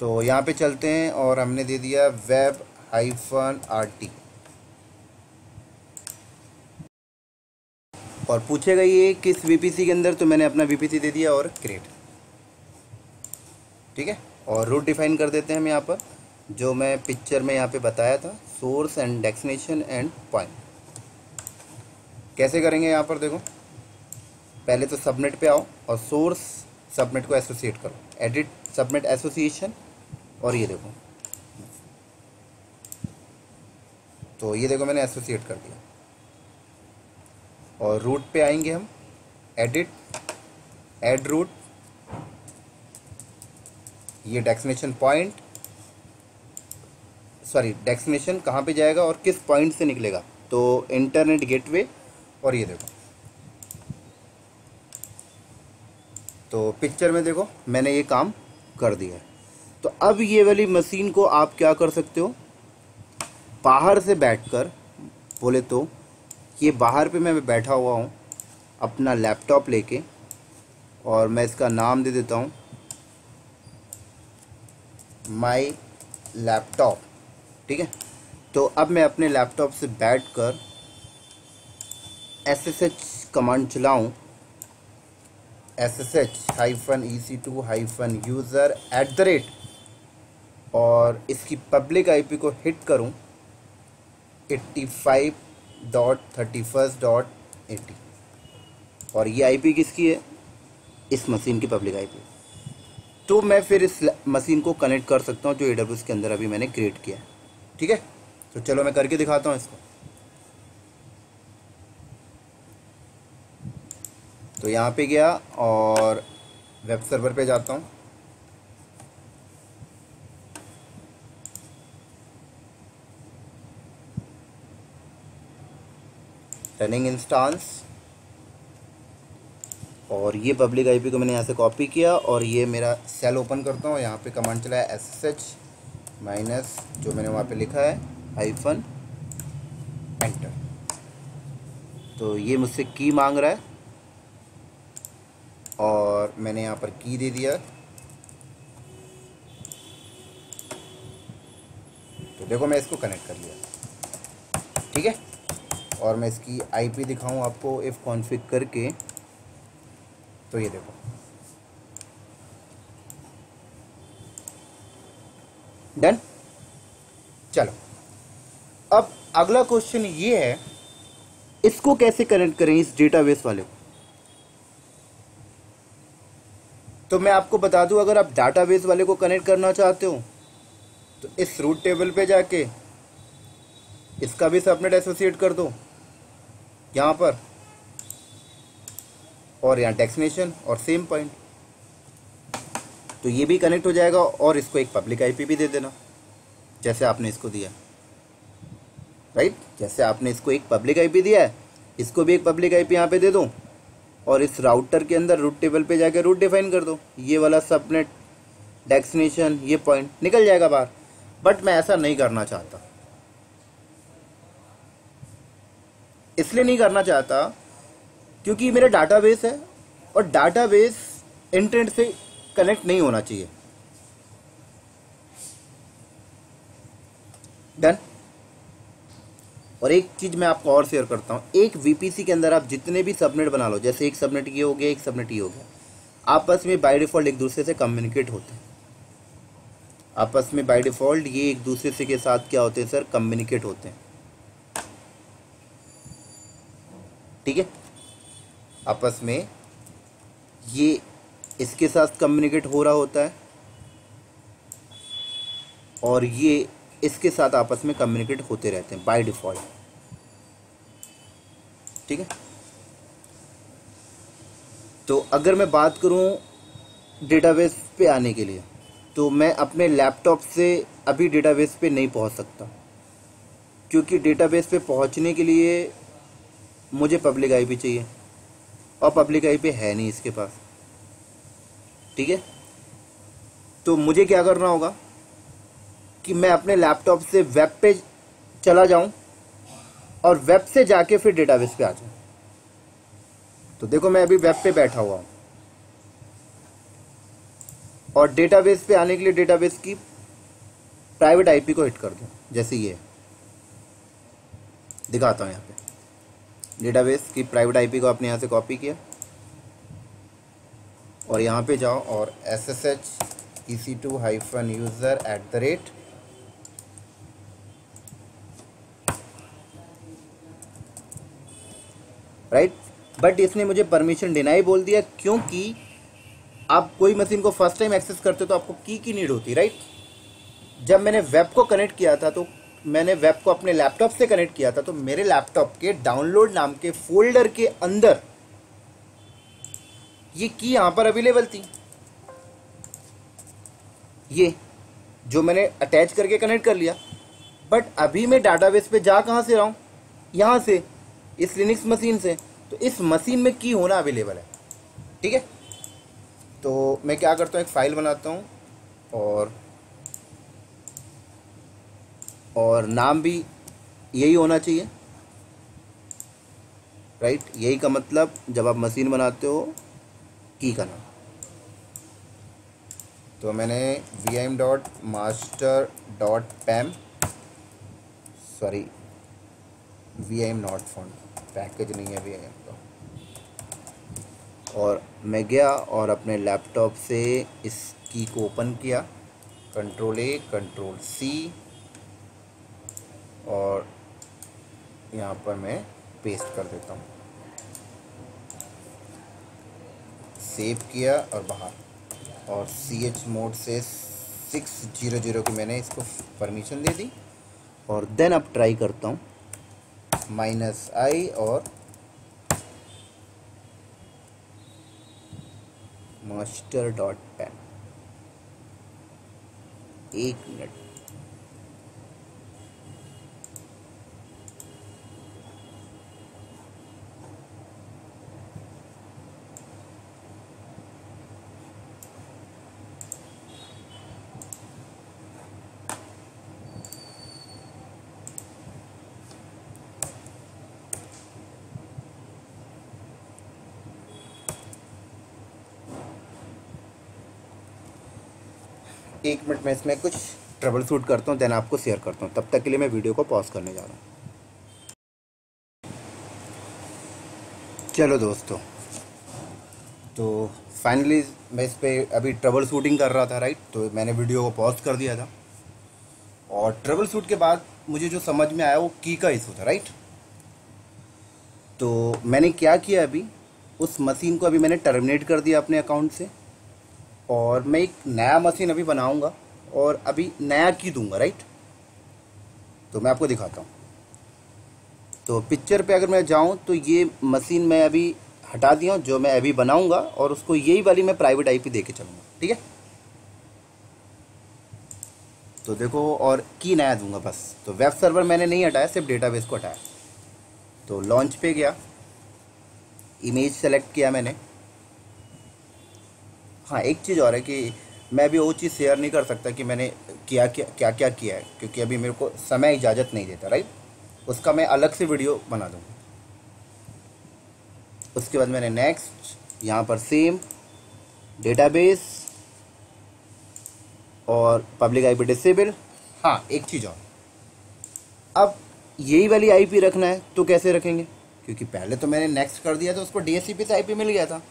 तो यहाँ पे चलते हैं, और हमने दे दिया वेब -RT और पूछेगा ये किस VPC के अंदर, तो मैंने अपना VPC दे दिया और क्रिएट। ठीक है, और रूट डिफाइन कर देते हैं हम यहाँ पर, जो मैं पिक्चर में यहाँ पे बताया था, source and destination and point. कैसे करेंगे यहाँ पर देखो, पहले तो सबनेट पे आओ और सोर्स सबनेट को एसोसिएट करो, एडिट सबनेट एसोसिएशन, और ये देखो, तो ये देखो मैंने एसोसिएट कर दिया। और रूट पे आएंगे हम, एडिट, ऐड रूट, ये डेस्टिनेशन पॉइंट, सॉरी डेस्टिनेशन कहाँ पे जाएगा और किस पॉइंट से निकलेगा, तो इंटरनेट गेटवे, और ये देखो, तो पिक्चर में देखो मैंने ये काम कर दिया है। तो अब ये वाली मशीन को आप क्या कर सकते हो, बाहर से बैठकर, बोले तो ये बाहर पे मैं बैठा हुआ हूँ अपना लैपटॉप लेके, और मैं इसका नाम दे देता हूँ माई लैपटॉप। ठीक है, तो अब मैं अपने लैपटॉप से बैठकर SSH कमांड चलाऊँ, SSH-EC2-user@, और इसकी पब्लिक IP को हिट करूँ 85.31.80, और ये IP किसकी है, इस मशीन की पब्लिक IP। तो मैं फिर इस मशीन को कनेक्ट कर सकता हूँ जो AWS के अंदर अभी मैंने क्रिएट किया है। ठीक है, तो चलो मैं करके दिखाता हूँ इसको। तो यहाँ पे गया और वेब सर्वर पे जाता हूँ, रनिंग इंस्टांस, और ये पब्लिक IP को मैंने यहाँ से कॉपी किया, और ये मेरा सेल ओपन करता हूँ। यहाँ पे कमांड चलाया SSH माइनस, जो मैंने वहाँ पे लिखा है, हाइफन एंटर। तो ये मुझसे की मांग रहा है और मैंने यहाँ पर की दे दिया। तो देखो मैं इसको कनेक्ट कर लिया। ठीक है, और मैं इसकी IP दिखाऊं आपको इफ़ कॉन्फ़िग करके, तो ये देखो डन। चलो अब अगला क्वेश्चन ये है, इसको कैसे कनेक्ट करें इस डेटाबेस वाले को। तो मैं आपको बता दूं, अगर आप डेटाबेस वाले को कनेक्ट करना चाहते हो तो इस रूट टेबल पे जाके इसका भी सबनेट एसोसिएट कर दो यहाँ पर, और यहाँ डेस्टिनेशन और सेम पॉइंट, तो ये भी कनेक्ट हो जाएगा। और इसको एक पब्लिक IP भी दे देना, जैसे आपने इसको दिया, राइट, जैसे आपने इसको एक पब्लिक IP दिया है, इसको भी एक पब्लिक IP यहाँ पे दे दो, और इस राउटर के अंदर रूट टेबल पे जाके रूट डिफाइन कर दो, ये वाला सबनेट, डेस्टिनेशन, ये पॉइंट निकल जाएगा बाहर। बट मैं ऐसा नहीं करना चाहता, इसलिए नहीं करना चाहता क्योंकि मेरा डाटाबेस है और डाटाबेस इंटरनेट से कनेक्ट नहीं होना चाहिए। डन। और एक चीज़ मैं आपको और शेयर करता हूँ, एक VPC के अंदर आप जितने भी सबनेट बना लो, जैसे एक सबनेट ये हो गया, एक सबनेट ये हो गया, आपस में बाय डिफ़ॉल्ट एक दूसरे से कम्युनिकेट होते हैं। आपस में बाय डिफ़ॉल्ट ये एक दूसरे से के साथ क्या होते हैं सर, कम्युनिकेट होते हैं। ठीक है, आपस में ये इसके साथ कम्युनिकेट हो रहा होता है और ये इसके साथ आपस में कम्युनिकेट होते रहते हैं बाय डिफ़ॉल्ट। ठीक है, तो अगर मैं बात करूं डेटाबेस पे आने के लिए, तो मैं अपने लैपटॉप से अभी डेटाबेस पे नहीं पहुंच सकता, क्योंकि डेटाबेस पे पहुंचने के लिए मुझे पब्लिक IP चाहिए और पब्लिक IP है नहीं इसके पास। ठीक है, तो मुझे क्या करना होगा कि मैं अपने लैपटॉप से वेब पे चला जाऊं और वेब से जाके फिर डेटाबेस पे आ जाऊं। तो देखो मैं अभी वेब पे बैठा हुआ हूं और डेटाबेस पे आने के लिए डेटाबेस की प्राइवेट आईपी को हिट कर दूँ, जैसे ये दिखाता हूँ। यहाँ पे डेटाबेस की प्राइवेट आईपी को आपने यहाँ से कॉपी किया और यहाँ पे जाओ और SSH EC2-user@ राइट। बट इसने मुझे परमिशन डिनाई बोल दिया, क्योंकि आप कोई मशीन को फर्स्ट टाइम एक्सेस करते हो तो आपको की नीड होती है, राइट। जब मैंने वेब को कनेक्ट किया था, तो मैंने वेब को अपने लैपटॉप से कनेक्ट किया था, तो मेरे लैपटॉप के डाउनलोड नाम के फोल्डर के अंदर ये की यहाँ पर अवेलेबल थी। ये जो मैंने अटैच करके कनेक्ट कर लिया। बट अभी मैं डाटाबेस पे जा कहाँ से रहा हूँ, यहाँ से, इस लिनक्स मशीन से। तो इस मशीन में की होना अवेलेबल है, ठीक है। तो मैं क्या करता हूँ, एक फाइल बनाता हूँ और नाम भी यही होना चाहिए, राइट। यही का मतलब जब आप मशीन बनाते हो, की का नाम। तो मैंने vim.master.pam sorry vim not found, package नहीं है vim का। और मैं गया और अपने लैपटॉप से इस की को ओपन किया, Ctrl+A Ctrl+C, और यहाँ पर मैं पेस्ट कर देता हूँ। सेव किया और बाहर, और ch मोड से 600 की मैंने इसको परमिशन दे दी। और देन अब ट्राई करता हूँ -i और master.pam। 1 मिनट, मैं इसमें कुछ ट्रबल शूट करता हूँ, देन आपको शेयर करता हूँ। तब तक के लिए मैं वीडियो को पॉज करने जा रहा हूँ। चलो दोस्तों, तो फाइनली मैं इस पर अभी ट्रबल शूटिंग कर रहा था, राइट। तो मैंने वीडियो को पॉज कर दिया था, और ट्रबल शूट के बाद मुझे जो समझ में आया वो की का इशू था, राइट। तो मैंने क्या किया, अभी उस मशीन को अभी मैंने टर्मिनेट कर दिया अपने अकाउंट से, और मैं एक नया मशीन अभी बनाऊंगा और अभी नया की दूंगा, राइट। तो मैं आपको दिखाता हूँ। तो पिक्चर पे अगर मैं जाऊँ तो ये मशीन मैं अभी हटा दिया हूँ, जो मैं अभी बनाऊंगा, और उसको यही वाली मैं प्राइवेट आईपी दे के चलूँगा, ठीक है। तो देखो, और की नया दूंगा बस। तो वेब सर्वर मैंने नहीं हटाया, सिर्फ डेटाबेस को हटाया। तो लॉन्च पे गया, इमेज सेलेक्ट किया मैंने। हाँ, एक चीज़ और है कि मैं अभी वो चीज़ शेयर नहीं कर सकता कि मैंने क्या क्या किया है, क्योंकि अभी मेरे को समय इजाज़त नहीं देता, राइट। उसका मैं अलग से वीडियो बना दूँगा। उसके बाद मैंने नेक्स्ट, यहाँ पर सेम डेटाबेस और पब्लिक आईपी डिसेबल। हाँ, एक चीज़ और, अब यही वाली आईपी रखना है तो कैसे रखेंगे, क्योंकि पहले तो मैंने नेक्स्ट कर दिया था, उसको DHCP से आईपी मिल गया था।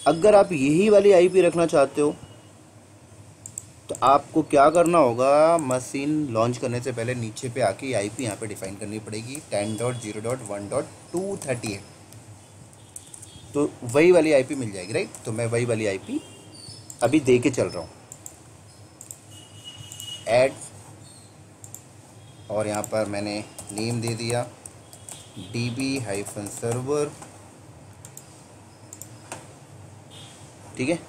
अगर आप यही वाली आईपी रखना चाहते हो तो आपको क्या करना होगा, मशीन लॉन्च करने से पहले नीचे पे आके आईपी यहाँ पे डिफाइन करनी पड़ेगी, 10.0.1.238। तो वही वाली आईपी मिल जाएगी, राइट। तो मैं वही वाली आईपी अभी दे के चल रहा हूँ, ऐड, और यहाँ पर मैंने नेम दे दिया db-server, ठीक है।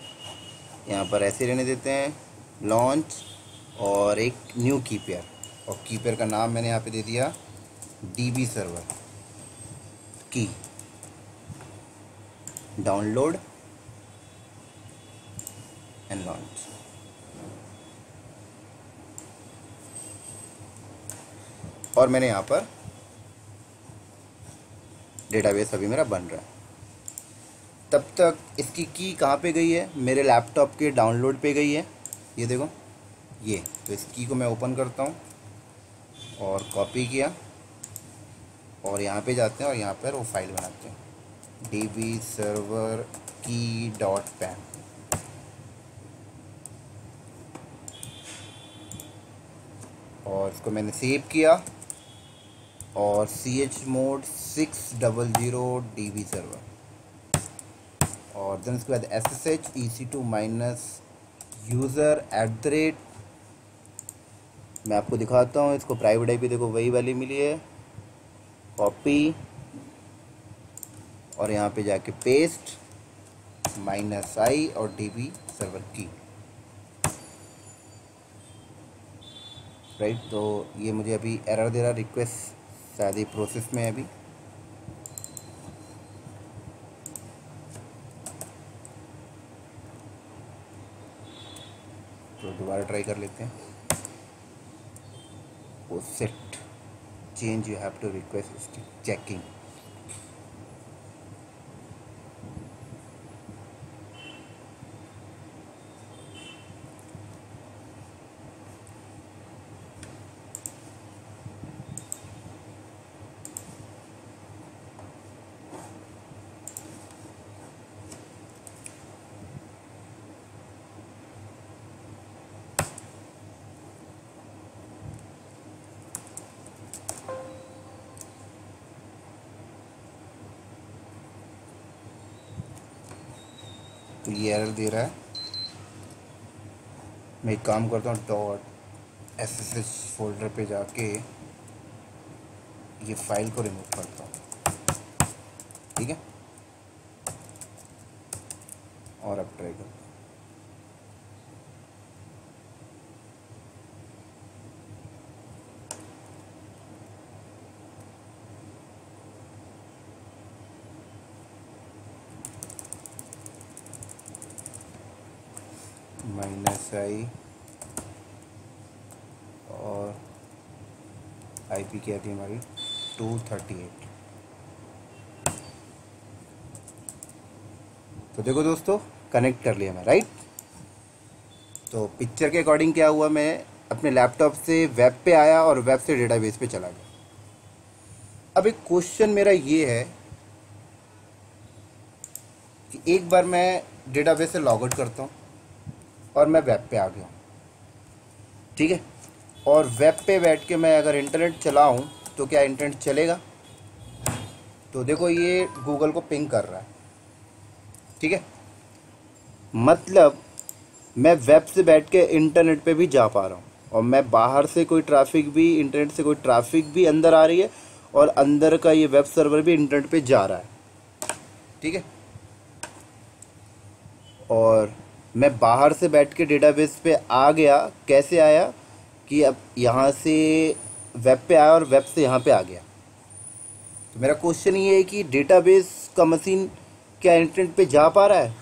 यहाँ पर ऐसे रहने देते हैं, लॉन्च, और एक न्यू की पेयर, और की पेयर का नाम मैंने यहाँ पे दे दिया DB सर्वर की। Download and launch. और मैंने यहाँ पर डेटाबेस अभी मेरा बन रहा है। तब तक इसकी की कहाँ पे गई है, मेरे लैपटॉप के डाउनलोड पे गई है, ये देखो। ये। तो इस की को मैं ओपन करता हूँ और कॉपी किया और यहाँ पे जाते हैं और यहाँ पर वो फाइल बनाते हैं db server key dot pam। और इसको मैंने सेव किया और chmod 600 db server और देन उसके बाद ssh ec2 माइनस यूज़र @ मैं आपको दिखाता हूँ। इसको प्राइवेट आईपी देखो वही वाली मिली है, कॉपी और यहाँ पे जाके पेस्ट -i और db सर्वर की, राइट। तो ये मुझे अभी एरर दे रहा, रिक्वेस्ट शायद ही प्रोसेस में है अभी। तो दोबारा ट्राई कर लेते हैं। वो set change you have to request checking. तो ये एरर दे रहा है। मैं एक काम करता हूँ, .ssh फोल्डर पे जाके ये फाइल को रिमूव करता हूँ, ठीक है। और अब ट्राई करता हूँ। -i और आईपी क्या थी हमारी 238। तो देखो दोस्तों, कनेक्ट कर लिया मैं, राइट। तो पिक्चर के अकॉर्डिंग क्या हुआ, मैं अपने लैपटॉप से वेब पे आया और वेब से डेटाबेस पे चला गया। अब एक क्वेश्चन मेरा ये है कि एक बार मैं डेटाबेस से लॉग आउट करता हूँ और मैं वेब पे आ गया हूँ, ठीक है। और वेब पे बैठ के मैं अगर इंटरनेट चलाऊँ तो क्या इंटरनेट चलेगा? तो देखो ये गूगल को पिंग कर रहा है, ठीक है। मतलब मैं वेब से बैठ के इंटरनेट पे भी जा पा रहा हूँ और मैं बाहर से कोई ट्रैफिक भी, इंटरनेट से कोई ट्रैफिक भी अंदर आ रही है और अंदर का ये वेब सर्वर भी इंटरनेट पे जा रहा है, ठीक है। और मैं बाहर से बैठ के डेटाबेस पे आ गया। कैसे आया कि अब यहाँ से वेब पे आया और वेब से यहाँ पे आ गया। तो मेरा क्वेश्चन ये है कि डेटाबेस का मशीन क्या इंटरनेट पे जा पा रहा है?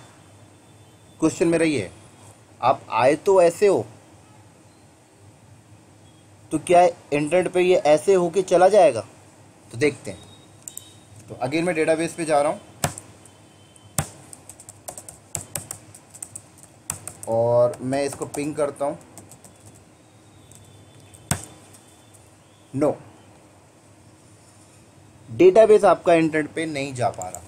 क्वेश्चन मेरा ये है। आप आए तो ऐसे हो, तो क्या इंटरनेट पे ये ऐसे होके चला जाएगा? तो देखते हैं। तो अगेन मैं डेटाबेस पे जा रहा हूँ और मैं इसको पिंग करता हूँ। नो, डेटाबेस आपका इंटरनेट पे नहीं जा पा रहा।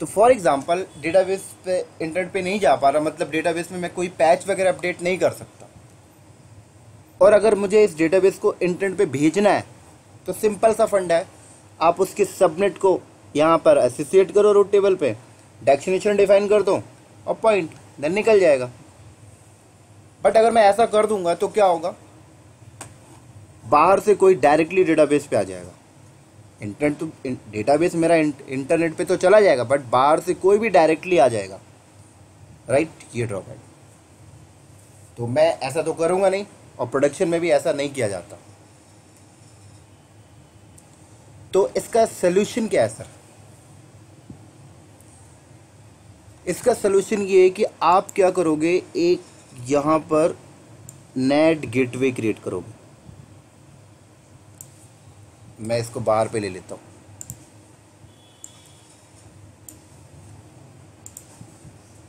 तो फॉर एग्जांपल डेटाबेस पे इंटरनेट पे नहीं जा पा रहा, मतलब डेटाबेस में मैं कोई पैच वगैरह अपडेट नहीं कर सकता। और अगर मुझे इस डेटाबेस को इंटरनेट पे भेजना है तो सिंपल सा फंडा है, आप उसके सबनेट को यहाँ पर एसोसिएट करो रूट टेबल पे, डेस्टिनेशन डिफाइन कर दो और पॉइंट, देन निकल जाएगा। बट अगर मैं ऐसा कर दूंगा तो क्या होगा, बाहर से कोई डायरेक्टली डेटाबेस पे आ जाएगा। इंटरनेट तो डेटाबेस मेरा इंटरनेट पे तो चला जाएगा, बट बाहर से कोई भी डायरेक्टली आ जाएगा, राइट। ये ड्रॉबैक। तो मैं ऐसा तो करूंगा नहीं और प्रोडक्शन में भी ऐसा नहीं किया जाता। तो इसका सोल्यूशन क्या है सर? इसका सोल्यूशन ये है कि आप क्या करोगे, एक यहां पर नेट गेटवे क्रिएट करोगे। मैं इसको बाहर पे ले लेता हूं।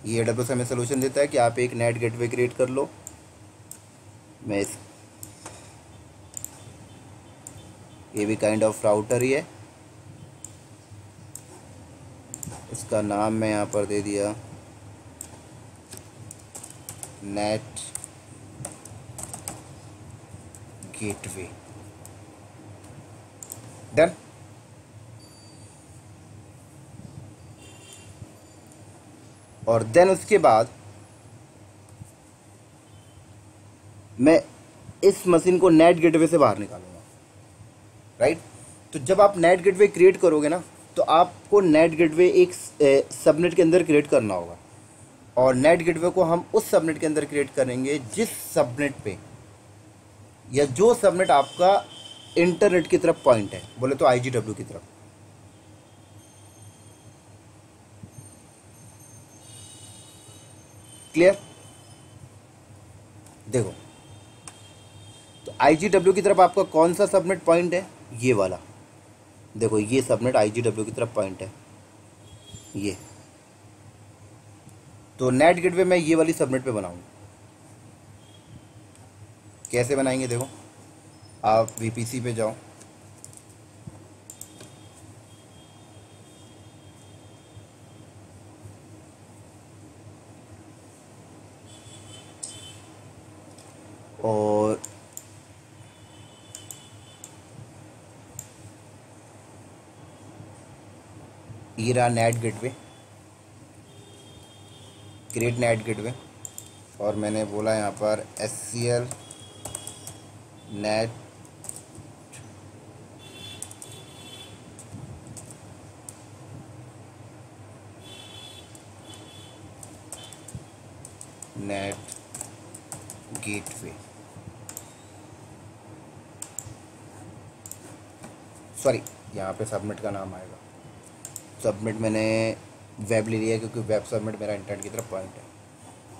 ये AWS हमें सोल्यूशन देता है कि आप एक नेट गेटवे क्रिएट कर लो। मैं इस ये भी काइंड ऑफ राउटर ही है। इसका नाम मैं यहाँ पर दे दिया नेट गेटवे। डन। और देन उसके बाद मैं इस मशीन को नेट गेटवे से बाहर निकालूंगा, राइट। तो जब आप नेट गेटवे क्रिएट करोगे ना, तो आपको नेट गेटवे एक सबनेट के अंदर क्रिएट करना होगा, और नेट गेटवे को हम उस सबनेट के अंदर क्रिएट करेंगे जिस सबनेट पे या जो सबनेट आपका इंटरनेट की तरफ पॉइंट है, बोले तो IGW की तरफ। क्लियर? देखो, तो IGW की तरफ आपका कौन सा सबनेट पॉइंट है? ये वाला। देखो, ये सबनेट IGW की तरफ पॉइंट है, ये। तो नेट गेटवे मैं ये वाली सबनेट पे बनाऊंगा। कैसे बनाएंगे? देखो, आप VPC पे जाओ, और ये रहा net gateway, create net gateway, और मैंने बोला यहाँ पर SCL net net gateway, sorry, यहाँ पे सबमिट का नाम आएगा। सबमिट मैंने वेब ले लिया क्योंकि वेब सबमिट मेरा इंटरनेट की तरफ पॉइंट है,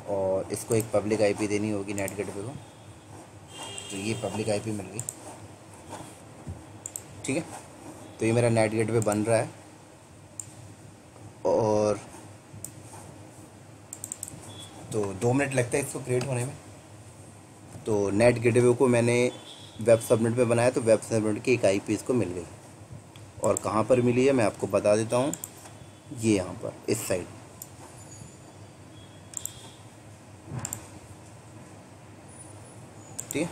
और इसको एक पब्लिक IP देनी होगी नेट गेटवे को। तो ये पब्लिक IP मिल गई, ठीक है। तो ये मेरा नेट गेटवे बन रहा है, और तो 2 मिनट लगता है इसको क्रिएट होने में। तो नेट गेटवे को मैंने वेब सबनेट पे बनाया, तो वेब सबनेट की एक IP इसको मिल गई। और कहाँ पर मिली है मैं आपको बता देता हूँ, ये यहाँ पर इस साइड, ठीक है।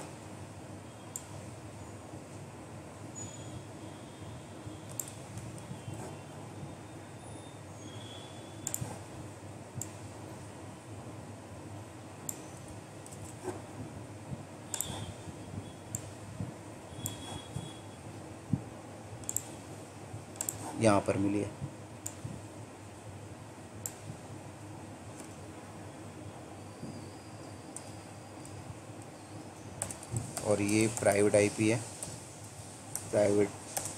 यहाँ पर मिली है। और ये प्राइवेट IP है। प्राइवेट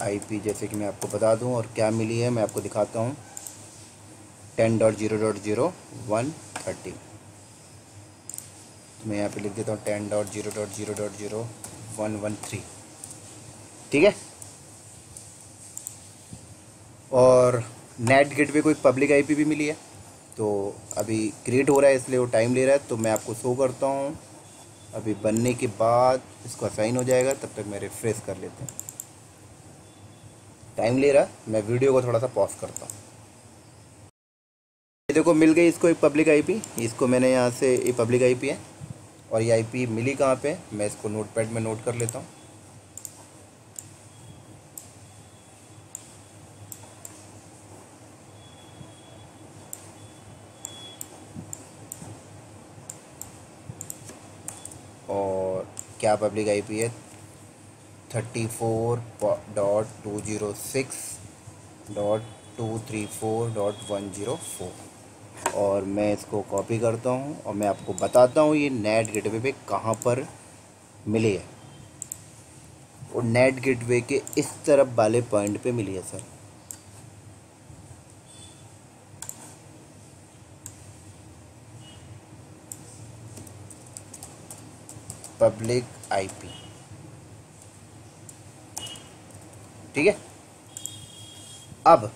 IP जैसे कि मैं आपको बता दूं, और क्या मिली है मैं आपको दिखाता हूँ। 10.0.0.130, तो मैं यहाँ पे लिख देता हूँ 10.0.0.0.113, ठीक है। और नेट गेटवे को एक पब्लिक IP भी मिली है। तो अभी क्रिएट हो रहा है इसलिए वो टाइम ले रहा है, तो मैं आपको शो करता हूँ। अभी बनने के बाद इसको असाइन हो जाएगा, तब तक मैं रिफ्रेश कर लेते हैं। टाइम ले रहा है, मैं वीडियो को थोड़ा सा पॉज करता हूँ। ये देखो, मिल गई इसको एक पब्लिक IP। इसको मैंने यहाँ से, ये पब्लिक IP है, और ये IP मिली कहाँ पे, मैं इसको नोटपैड में नोट कर लेता हूँ। और क्या पब्लिक IP है? 34.206.234.104। और मैं इसको कॉपी करता हूँ, और मैं आपको बताता हूँ ये नेट गेटवे पे कहाँ पर मिली है। और नेट गेटवे के इस तरफ वाले पॉइंट पे मिली है सर। पब्लिक IP, ठीक है। अब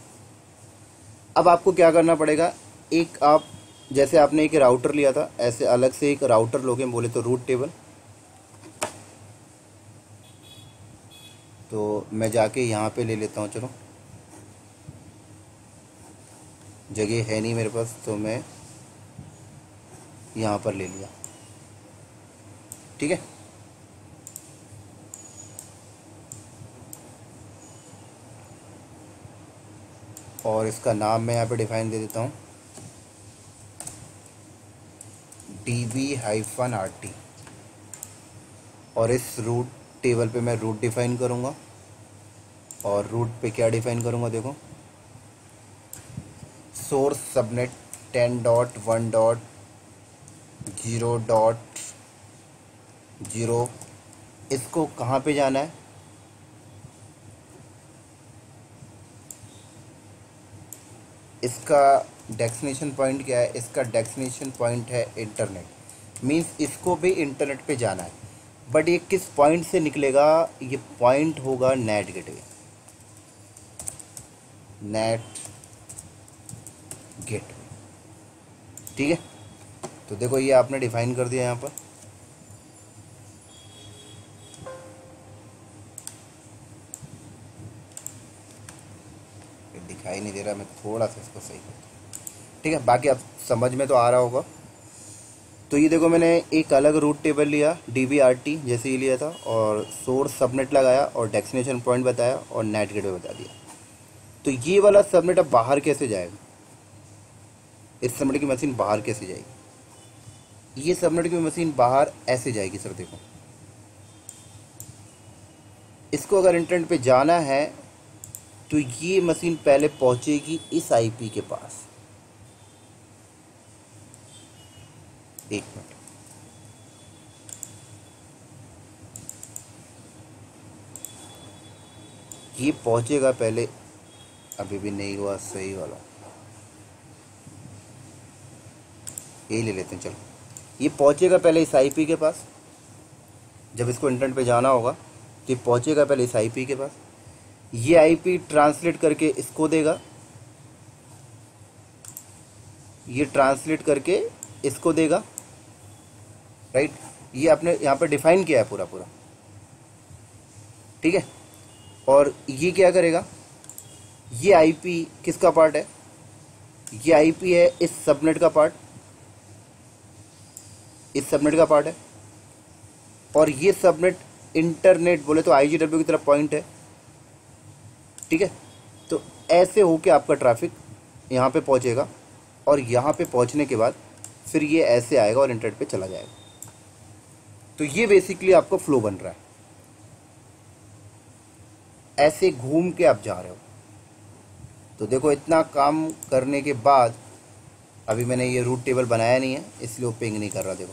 आपको क्या करना पड़ेगा, एक आप जैसे आपने एक राउटर लिया था, ऐसे अलग से एक राउटर लोगे, बोले तो रूट टेबल। तो मैं जाके यहाँ पे ले लेता हूँ, चलो जगह है नहीं मेरे पास तो मैं यहाँ पर ले लिया, ठीक है। और इसका नाम मैं यहाँ पे डिफाइन दे देता हूँ, DB-RT। और इस रूट टेबल पे मैं रूट डिफाइन करूँगा, और रूट पे क्या डिफाइन करूँगा, देखो सोर्स सबनेट 10.1.0.0। इसको कहाँ पे जाना है, इसका डेस्टिनेशन पॉइंट क्या है, इसका डेस्टिनेशन पॉइंट है इंटरनेट। मींस इसको भी इंटरनेट पे जाना है, बट ये किस पॉइंट से निकलेगा, ये पॉइंट होगा नेट गेटवे, नेट गेटवे, ठीक है। तो देखो ये आपने डिफाइन कर दिया यहाँ पर। ये दिखाई नहीं दे रहा, मैं थोड़ा सा इसको सही करता हूँ, ठीक है। बाकी आप समझ में तो आ रहा होगा। तो ये देखो मैंने एक अलग रूट टेबल लिया, DB-RT जैसे ही लिया था, और सोर्स सबनेट लगाया और डेस्टिनेशन पॉइंट बताया और नेट गेटवे बता दिया। तो ये वाला सबनेट अब बाहर कैसे जाएगा, इस सबनेट की मशीन बाहर कैसे जाएगी, ये सबनेट की मशीन बाहर ऐसे जाएगी सर। देखो इसको अगर इंटरनेट पे जाना है तो ये मशीन पहले पहुंचेगी इस IP के पास। एक मिनट, ये पहुंचेगा पहले, अभी भी नहीं हुआ सही वाला, यही ले लेते हैं चलो। ये पहुंचेगा पहले इस IP के पास, जब इसको इंटरनेट पे जाना होगा तो ये पहुंचेगा पहले इस IP के पास। ये IP ट्रांसलेट करके इसको देगा, ये ट्रांसलेट करके इसको देगा, राइट। ये आपने यहाँ पे डिफाइन किया है पूरा पूरा, ठीक है। और ये क्या करेगा, ये IP किसका पार्ट है, ये IP है इस सबनेट का पार्ट, इस सबनेट का पार्ट है। और ये सबनेट इंटरनेट बोले तो IGW की तरफ पॉइंट है, ठीक है। तो ऐसे होके आपका ट्रैफिक यहाँ पे पहुँचेगा, और यहाँ पे पहुँचने के बाद फिर ये ऐसे आएगा और इंटरनेट पे चला जाएगा। तो ये बेसिकली आपका फ्लो बन रहा है, ऐसे घूम के आप जा रहे हो। तो देखो इतना काम करने के बाद अभी मैंने ये रूट टेबल बनाया नहीं है, इसलिए वो पिंग नहीं कर रहा, देखो।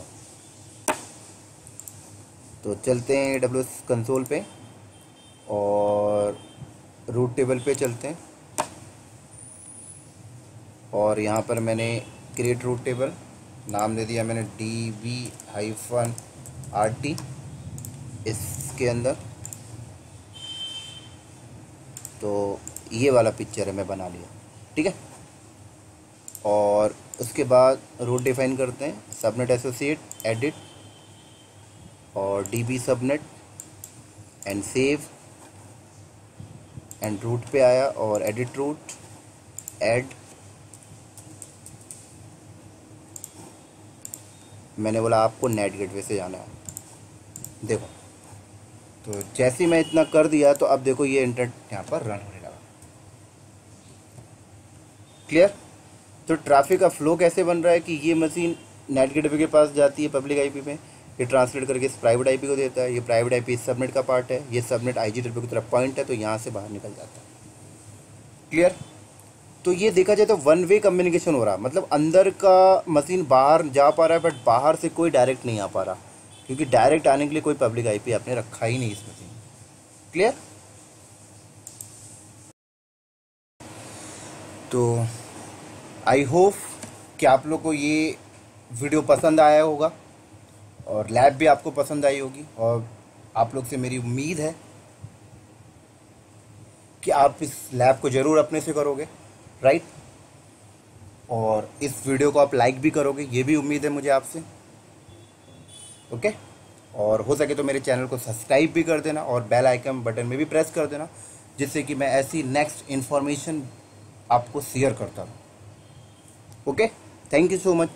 तो चलते हैं AWS कंसोल पे और रूट टेबल पे चलते हैं, और यहाँ पर मैंने क्रिएट रूट टेबल नाम दे दिया मैंने DB-RT इसके अंदर। तो ये वाला पिक्चर है मैं बना लिया, ठीक है। और उसके बाद रूट डिफाइन करते हैं, सबनेट एसोसिएट एडिट और DB subnet and save and route पे आया और एडिट रूट ऐड। मैंने बोला आपको नेट गेटवे से जाना है, देखो। तो जैसे ही मैं इतना कर दिया तो अब देखो ये इंटरनेट यहाँ पर रन होने लगा, क्लियर। तो ट्रैफिक का फ्लो कैसे बन रहा है कि ये मशीन नेट गेटवे के पास जाती है पब्लिक IP में, ये ट्रांसलेट करके इस प्राइवेट IP को देता है, ये प्राइवेट IP इस सबनेट का पार्ट है, ये सबनेट IGW की तरफ पॉइंट है, तो यहाँ से बाहर निकल जाता है, क्लियर। तो ये देखा जाए तो वन वे कम्युनिकेशन हो रहा, मतलब अंदर का मशीन बाहर जा पा रहा है, बट बाहर से कोई डायरेक्ट नहीं आ पा रहा, क्योंकि डायरेक्ट आने के लिए कोई पब्लिक IP आपने रखा ही नहीं इस मशीन, क्लियर। तो आई होप कि आप लोग को ये वीडियो पसंद आया होगा और लैब भी आपको पसंद आई होगी, और आप लोग से मेरी उम्मीद है कि आप इस लैब को ज़रूर अपने से करोगे, राइट। और इस वीडियो को आप लाइक भी करोगे, ये भी उम्मीद है मुझे आपसे। ओके, और हो सके तो मेरे चैनल को सब्सक्राइब भी कर देना और बेल आइकन बटन में भी प्रेस कर देना, जिससे कि मैं ऐसी नेक्स्ट इन्फॉर्मेशन आपको शेयर करता रहूँ। Okay, thank you so much.